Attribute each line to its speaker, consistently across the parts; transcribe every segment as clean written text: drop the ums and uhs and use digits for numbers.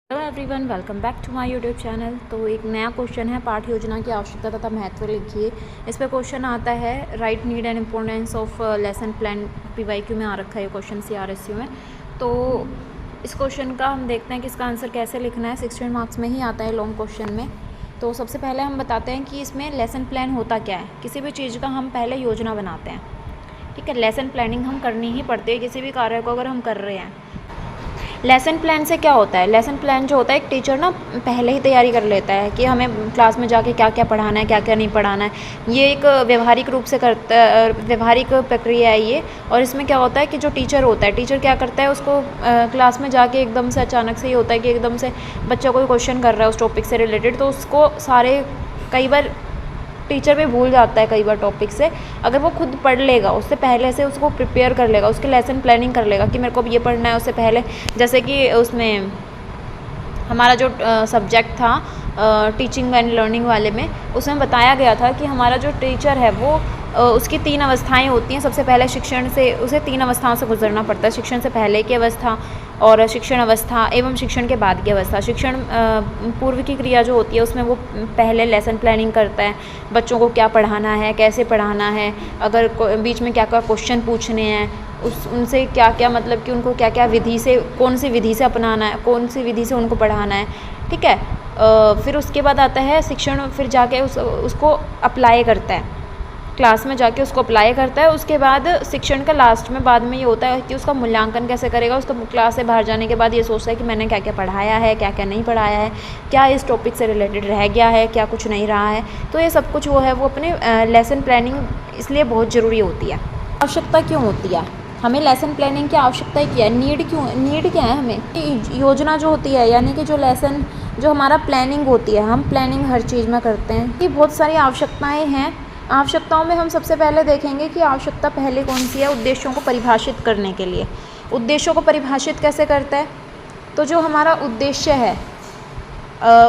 Speaker 1: Hello everyone, welcome back to my YouTube channel. तो एक नया क्वेश्चन है, पाठ योजना की आवश्यकता तथा महत्व लिखिए। इस पर क्वेश्चन आता है, right need and importance of lesson plan. PYQ में आ रखा है ये क्वेश्चन, सीआरएसयू में। तो इस क्वेश्चन का हम देखते हैं कि इसका आंसर कैसे लिखना है। 16 मार्क्स में ही आता है लॉन्ग क्वेश्चन में। तो सबसे पहले हम बताते हैं कि इसमें लेसन प्लान होता क्या है। किसी भी चीज़ का हम पहले योजना बनाते हैं, ठीक है। लेसन प्लानिंग हम करनी ही पड़ती है किसी भी कार्य को अगर हम कर रहे हैं। लेसन प्लान से क्या होता है, लेसन प्लान जो होता है, एक टीचर ना पहले ही तैयारी कर लेता है कि हमें क्लास में जाके क्या क्या पढ़ाना है, क्या क्या नहीं पढ़ाना है। ये एक व्यवहारिक रूप से करता है, व्यवहारिक प्रक्रिया है ये। और इसमें क्या होता है कि जो टीचर होता है, टीचर क्या करता है, उसको क्लास में जाके एकदम से अचानक से ये होता है कि एकदम से बच्चा कोई क्वेश्चन कर रहा है उस टॉपिक से रिलेटेड, तो उसको सारे, कई बार टीचर भी भूल जाता है कई बार टॉपिक से। अगर वो खुद पढ़ लेगा, उससे पहले से उसको प्रिपेयर कर लेगा, उसके लेसन प्लानिंग कर लेगा कि मेरे को अब ये पढ़ना है उससे पहले। जैसे कि उसमें हमारा जो सब्जेक्ट था टीचिंग एंड लर्निंग वाले में, उसमें बताया गया था कि हमारा जो टीचर है वो उसकी 3 अवस्थाएं होती हैं। सबसे पहले शिक्षण से उसे 3 अवस्थाओं से गुजरना पड़ता है। शिक्षण से पहले की अवस्था, और शिक्षण अवस्था एवं शिक्षण के बाद की अवस्था। शिक्षण पूर्व की क्रिया जो होती है उसमें वो पहले लेसन प्लानिंग करता है, बच्चों को क्या पढ़ाना है, कैसे पढ़ाना है, अगर बीच में क्या क्या क्वेश्चन पूछने हैं, उनसे क्या क्या, मतलब कि उनको क्या क्या विधि से, कौन सी विधि से अपनाना है, कौन सी विधि से उनको पढ़ाना है, ठीक है। फिर उसके बाद आता है शिक्षण, फिर जाके उसको अप्लाई करता है, क्लास में जाके उसको अप्लाई करता है। उसके बाद शिक्षण का लास्ट में, बाद में ये होता है कि उसका मूल्यांकन कैसे करेगा। उसका क्लास से बाहर जाने के बाद ये सोचता है कि मैंने क्या क्या पढ़ाया है, क्या क्या नहीं पढ़ाया है, क्या इस टॉपिक से रिलेटेड रह गया है, क्या कुछ नहीं रहा है। तो ये सब कुछ वो है, वो अपने लेसन प्लानिंग इसलिए बहुत ज़रूरी होती है। आवश्यकता क्यों होती है हमें लेसन प्लानिंग की आवश्यकता क्या है, नीड क्यों, नीड क्या है हमें। योजना जो होती है, यानी कि जो लेसन, जो हमारा प्लानिंग होती है, हम प्लानिंग हर चीज़ में करते हैं। ये बहुत सारी आवश्यकताएँ हैं। आवश्यकताओं में हम सबसे पहले देखेंगे कि आवश्यकता पहले कौन सी है, उद्देश्यों को परिभाषित करने के लिए। उद्देश्यों को परिभाषित कैसे करता है, तो जो हमारा उद्देश्य है,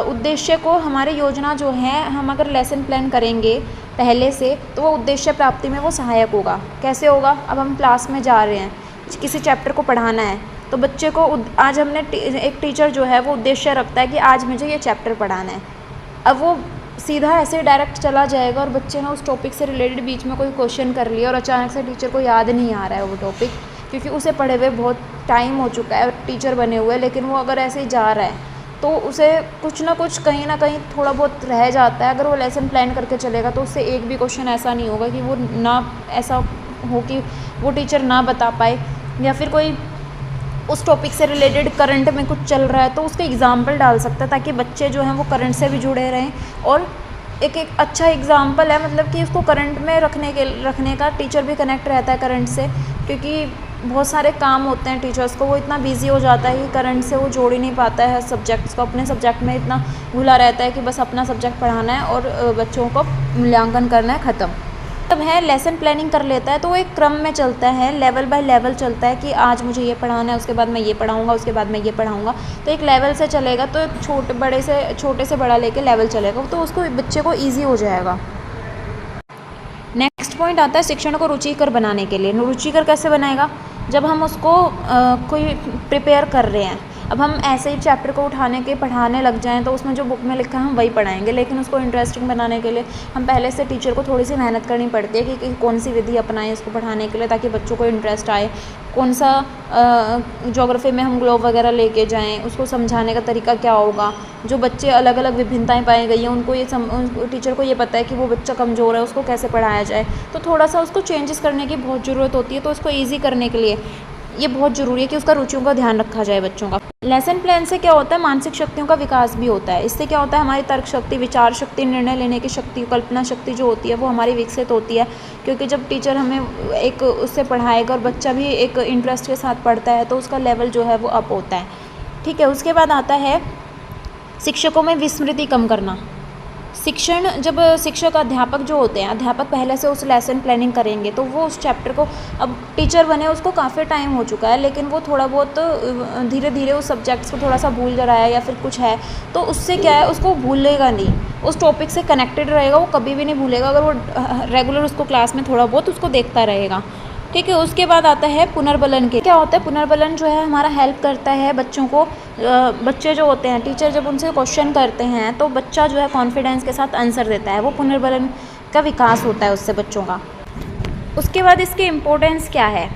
Speaker 1: उद्देश्य को, हमारी योजना जो है, हम अगर लेसन प्लान करेंगे पहले से, तो वो उद्देश्य प्राप्ति में वो सहायक होगा। कैसे होगा, अब हम क्लास में जा रहे हैं, किसी चैप्टर को पढ़ाना है, तो बच्चे को आज हमने एक टीचर जो है वो उद्देश्य रखता है कि आज मुझे ये चैप्टर पढ़ाना है। अब वो सीधा ऐसे डायरेक्ट चला जाएगा और बच्चे ने उस टॉपिक से रिलेटेड बीच में कोई क्वेश्चन कर लिया और अचानक से टीचर को याद नहीं आ रहा है वो टॉपिक, क्योंकि उसे पढ़े हुए बहुत टाइम हो चुका है और टीचर बने हुए, लेकिन वो अगर ऐसे ही जा रहा है तो उसे कुछ ना कुछ, कहीं ना कहीं थोड़ा बहुत रह जाता है। अगर वो लेसन प्लान करके चलेगा तो उससे एक भी क्वेश्चन ऐसा नहीं होगा कि वो ना, ऐसा हो कि वो टीचर ना बता पाए, या फिर कोई उस टॉपिक से रिलेटेड करंट में कुछ चल रहा है तो उसके एग्जाम्पल डाल सकता है, ताकि बच्चे जो हैं वो करंट से भी जुड़े रहें। और एक अच्छा एग्जाम्पल है, मतलब कि उसको करंट में रखने का, टीचर भी कनेक्ट रहता है करंट से, क्योंकि बहुत सारे काम होते हैं टीचर्स को, वो इतना बिजी हो जाता है कि करंट से वो जोड़ ही नहीं पाता है सब्जेक्ट्स को। अपने सब्जेक्ट में इतना घुला रहता है कि बस अपना सब्जेक्ट पढ़ाना है और बच्चों को मूल्यांकन करना है, ख़त्म। तब है लेसन प्लानिंग कर लेता है तो वो एक क्रम में चलता है, लेवल बाय लेवल चलता है कि आज मुझे ये पढ़ाना है, उसके बाद मैं ये पढ़ाऊँगा, उसके बाद मैं ये पढ़ाऊँगा। तो एक लेवल से चलेगा, तो छोटे से बड़ा लेके लेवल चलेगा, तो उसको, बच्चे को ईजी हो जाएगा। नेक्स्ट पॉइंट आता है शिक्षण को रुचिकर बनाने के लिए। रुचिकर कैसे बनाएगा, जब हम उसको कोई प्रिपेयर कर रहे हैं, अब हम ऐसे ही चैप्टर को उठाने के पढ़ाने लग जाएं तो उसमें जो बुक में लिखा है हम वही पढ़ाएंगे, लेकिन उसको इंटरेस्टिंग बनाने के लिए हम पहले से टीचर को थोड़ी सी मेहनत करनी पड़ती है कि कौन सी विधि अपनाएं इसको पढ़ाने के लिए, ताकि बच्चों को इंटरेस्ट आए। कौन सा ज्योग्राफी में हम ग्लोब वगैरह लेके जाएं, उसको समझाने का तरीका क्या होगा। जो बच्चे अलग अलग विभिन्नताएं पाई गई हैं उनको टीचर को ये पता है कि वो बच्चा कमज़ोर है, उसको कैसे पढ़ाया जाए, तो थोड़ा सा उसको चेंजेस करने की बहुत ज़रूरत होती है। तो उसको ईजी करने के लिए ये बहुत ज़रूरी है कि उसका रुचियों का ध्यान रखा जाए बच्चों का। लेसन प्लान से क्या होता है, मानसिक शक्तियों का विकास भी होता है। इससे क्या होता है, हमारी तर्क शक्ति, विचार शक्ति, निर्णय लेने की शक्ति, कल्पना शक्ति जो होती है वो हमारी विकसित होती है। क्योंकि जब टीचर हमें एक उससे पढ़ाएगा और बच्चा भी एक इंटरेस्ट के साथ पढ़ता है तो उसका लेवल जो है वो अप होता है, ठीक है। उसके बाद आता है शिक्षकों में विस्मृति कम करना। शिक्षण, जब शिक्षक, अध्यापक जो होते हैं, अध्यापक पहले से उस लेसन प्लानिंग करेंगे तो वो उस चैप्टर को, अब टीचर बने उसको काफ़ी टाइम हो चुका है, लेकिन वो थोड़ा बहुत धीरे धीरे उस सब्जेक्ट्स को थोड़ा सा भूल जा रहा है या फिर कुछ है, तो उससे क्या है, उसको भूलेगा नहीं, उस टॉपिक से कनेक्टेड रहेगा, वो कभी भी नहीं भूलेगा अगर वो रेगुलर उसको क्लास में थोड़ा बहुत उसको देखता रहेगा, ठीक ठीक है। उसके बाद आता है पुनर्बलन के। क्या होता है पुनर्बलन? जो है हमारा हेल्प करता है बच्चों को। बच्चे जो होते हैं, टीचर जब उनसे क्वेश्चन करते हैं तो बच्चा जो है कॉन्फिडेंस के साथ आंसर देता है, वो पुनर्बलन का विकास होता है उससे बच्चों का। उसके बाद इसकी इम्पोर्टेंस क्या है?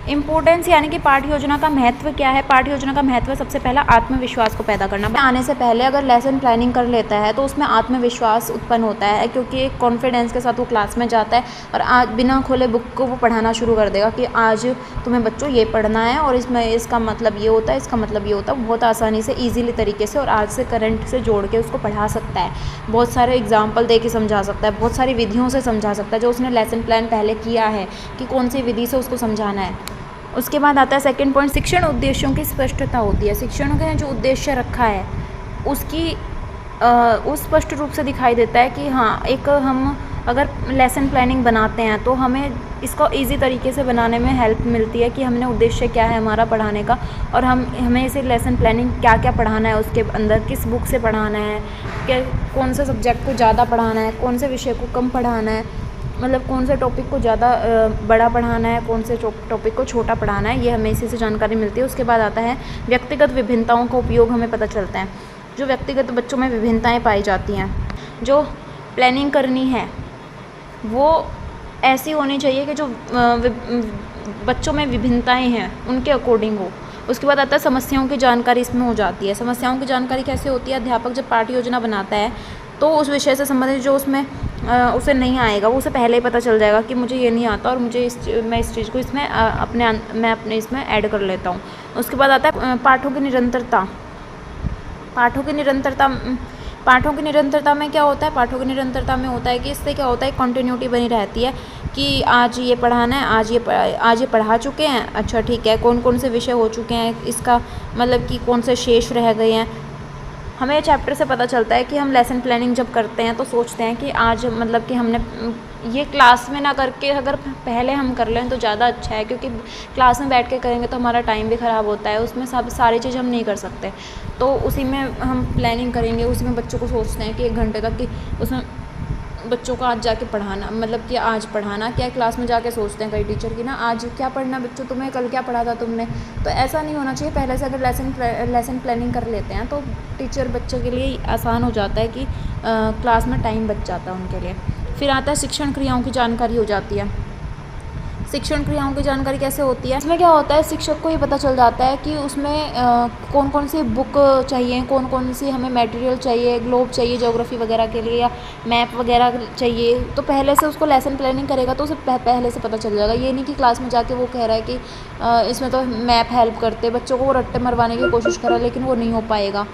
Speaker 1: इम्पोर्टेंस यानी कि पाठ्य योजना का महत्व क्या है? पाठ्य योजना का महत्व सबसे पहला आत्मविश्वास को पैदा करना। आने से पहले अगर लेसन प्लानिंग कर लेता है तो उसमें आत्मविश्वास उत्पन्न होता है, क्योंकि एक कॉन्फिडेंस के साथ वो क्लास में जाता है और आज बिना खोले बुक को वो पढ़ाना शुरू कर देगा कि आज तुम्हें बच्चों ये पढ़ना है और इसमें इसका मतलब ये होता है, इसका मतलब ये होता है। बहुत आसानी से ईजीली तरीके से और आज से करंट से जोड़ के उसको पढ़ा सकता है। बहुत सारे एग्जाम्पल दे के समझा सकता है, बहुत सारी विधियों से समझा सकता है जो उसने लेसन प्लान पहले किया है कि कौन सी विधि से उसको समझाना है। उसके बाद आता है सेकंड पॉइंट, शिक्षण उद्देश्यों की स्पष्टता होती है। शिक्षण का जो उद्देश्य रखा है उसकी वो स्पष्ट रूप से दिखाई देता है कि हाँ, एक हम अगर लेसन प्लानिंग बनाते हैं तो हमें इसको इजी तरीके से बनाने में हेल्प मिलती है कि हमने उद्देश्य क्या है हमारा पढ़ाने का, और हमें इसे लेसन प्लानिंग क्या क्या पढ़ाना है, उसके अंदर किस बुक से पढ़ाना है, क्या कौन से सब्जेक्ट को ज़्यादा पढ़ाना है, कौन से विषय को कम पढ़ाना है, मतलब कौन से टॉपिक को ज़्यादा बड़ा पढ़ाना है, कौन से टॉपिक को छोटा पढ़ाना है, ये हमें इसी से जानकारी मिलती है। उसके बाद आता है व्यक्तिगत विभिन्नताओं का उपयोग, हमें पता चलता है जो व्यक्तिगत बच्चों में विभिन्नताएं पाई जाती हैं। जो प्लानिंग करनी है वो ऐसी होनी चाहिए कि जो बच्चों में विभिन्नताएं हैं उनके अकॉर्डिंग हो। उसके बाद आता है समस्याओं की जानकारी इसमें हो जाती है। समस्याओं की जानकारी कैसे होती है? अध्यापक जब पाठ्य योजना बनाता है तो उस विषय से संबंधित जो उसमें उसे नहीं आएगा वो उसे पहले ही पता चल जाएगा कि मुझे ये नहीं आता और मुझे मैं इस चीज़ को इसमें मैं अपने इसमें ऐड कर लेता हूँ। उसके बाद आता है पाठों की निरंतरता। पाठों की निरंतरता में क्या होता है? पाठों की निरंतरता में होता है कि इससे क्या होता है, कंटिन्यूटी बनी रहती है कि आज ये पढ़ाना है, आज ये पढ़ा चुके हैं, अच्छा ठीक है, कौन कौन से विषय हो चुके हैं, इसका मतलब कि कौन से शेष रह गए हैं। हमें चैप्टर से पता चलता है कि हम लेसन प्लानिंग जब करते हैं तो सोचते हैं कि आज मतलब कि हमने ये क्लास में ना करके अगर पहले हम कर लें तो ज़्यादा अच्छा है, क्योंकि क्लास में बैठ के करेंगे तो हमारा टाइम भी ख़राब होता है, उसमें सारी चीज़ हम नहीं कर सकते। तो उसी में हम प्लानिंग करेंगे, उसी में बच्चों को सोचते हैं कि 1 घंटे तक कि उसमें बच्चों को आज जाके पढ़ाना, मतलब कि आज पढ़ाना क्या, क्लास में जाके सोचते हैं कई टीचर की ना आज क्या पढ़ना बच्चों, तुम्हें कल क्या पढ़ा था तुमने। तो ऐसा नहीं होना चाहिए। पहले से अगर लेसन प्लानिंग कर लेते हैं तो टीचर बच्चों के लिए आसान हो जाता है कि क्लास में टाइम बच जाता है उनके लिए। फिर आता है शिक्षण क्रियाओं की जानकारी हो जाती है। शिक्षण क्रियाओं की जानकारी कैसे होती है? इसमें क्या होता है, शिक्षक को ये पता चल जाता है कि उसमें कौन कौन सी बुक चाहिए, कौन कौन सी हमें मटेरियल चाहिए, ग्लोब चाहिए ज्योग्राफी वगैरह के लिए या मैप वगैरह चाहिए। तो पहले से उसको लेसन प्लानिंग करेगा तो उसे पहले से पता चल जाएगा। ये नहीं कि क्लास में जाके वो कह रहा है कि इसमें तो मैप हेल्प करते, बच्चों को वो रट्टे मरवाने की कोशिश कर रहा है लेकिन वो नहीं हो पाएगा।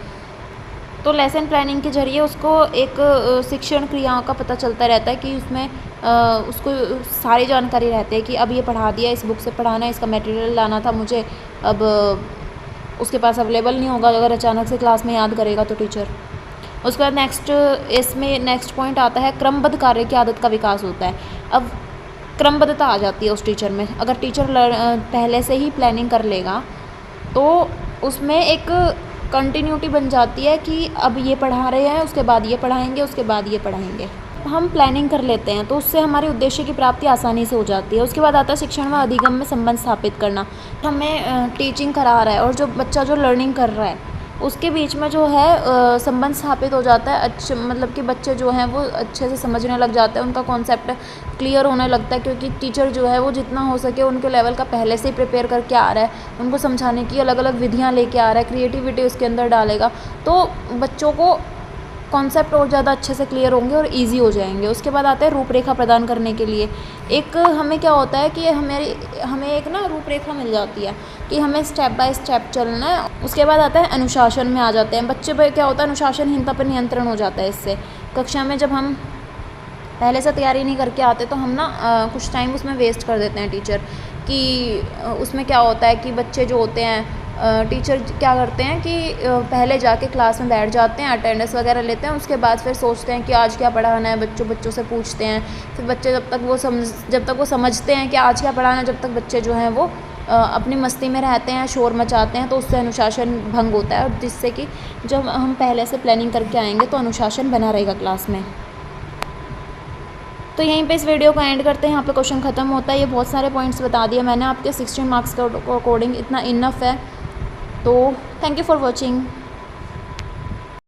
Speaker 1: तो लेसन प्लानिंग के जरिए उसको एक शिक्षण क्रियाओं का पता चलता रहता है कि उसमें उसको सारी जानकारी रहती है कि अब ये पढ़ा दिया, इस बुक से पढ़ाना है, इसका मटेरियल लाना था मुझे, अब उसके पास अवेलेबल नहीं होगा अगर अचानक से क्लास में याद करेगा तो टीचर। उसके बाद नेक्स्ट पॉइंट आता है क्रमबद्ध कार्य की आदत का विकास होता है। अब क्रमबद्धता आ जाती है उस टीचर में। अगर टीचर पहले से ही प्लानिंग कर लेगा तो उसमें एक कंटिन्यूटी बन जाती है कि अब ये पढ़ा रहे हैं, उसके बाद ये पढ़ाएंगे, उसके बाद ये पढ़ाएंगे। हम प्लानिंग कर लेते हैं तो उससे हमारे उद्देश्य की प्राप्ति आसानी से हो जाती है। उसके बाद आता है शिक्षण व अधिगम में संबंध स्थापित करना। हमें टीचिंग करा रहा है और जो बच्चा जो लर्निंग कर रहा है उसके बीच में जो है संबंध स्थापित हो जाता है। अच्छे मतलब कि बच्चे जो हैं वो अच्छे से समझने लग जाते हैं, उनका कॉन्सेप्ट क्लियर होने लगता है, क्योंकि टीचर जो है वो जितना हो सके उनके लेवल का पहले से ही प्रिपेयर करके आ रहा है, उनको समझाने की अलग अलग विधियाँ लेके आ रहा है, क्रिएटिविटी उसके अंदर डालेगा, तो बच्चों को कॉन्सेप्ट और ज़्यादा अच्छे से क्लियर होंगे और इजी हो जाएंगे। उसके बाद आता है रूपरेखा प्रदान करने के लिए। एक हमें क्या होता है कि हमें एक ना रूपरेखा मिल जाती है कि हमें स्टेप बाय स्टेप चलना है। उसके बाद आता है अनुशासन में आ जाते हैं बच्चे पे। क्या होता है, अनुशासनहीनता पर नियंत्रण हो जाता है इससे। कक्षा में जब हम पहले से तैयारी नहीं करके आते तो हम ना कुछ टाइम उसमें वेस्ट कर देते हैं टीचर कि उसमें क्या होता है कि बच्चे जो होते हैं टीचर क्या करते हैं कि पहले जाके क्लास में बैठ जाते हैं, अटेंडेंस वगैरह लेते हैं, उसके बाद फिर सोचते हैं कि आज क्या पढ़ाना है, बच्चों से पूछते हैं। फिर बच्चे जब तक वो समझते हैं कि आज क्या पढ़ाना है, जब तक बच्चे जो हैं वो अपनी मस्ती में रहते हैं, शोर मचाते हैं, तो उससे अनुशासन भंग होता है। और जिससे कि जब हम पहले से प्लानिंग करके आएंगे तो अनुशासन बना रहेगा क्लास में। तो यहीं पे इस वीडियो को एंड करते हैं, यहाँ पे क्वेश्चन ख़त्म होता है। ये बहुत सारे पॉइंट्स बता दिए मैंने आपके 16 मार्क्स के अकॉर्डिंग, इतना इनफ है। तो थैंक यू फॉर वॉचिंग।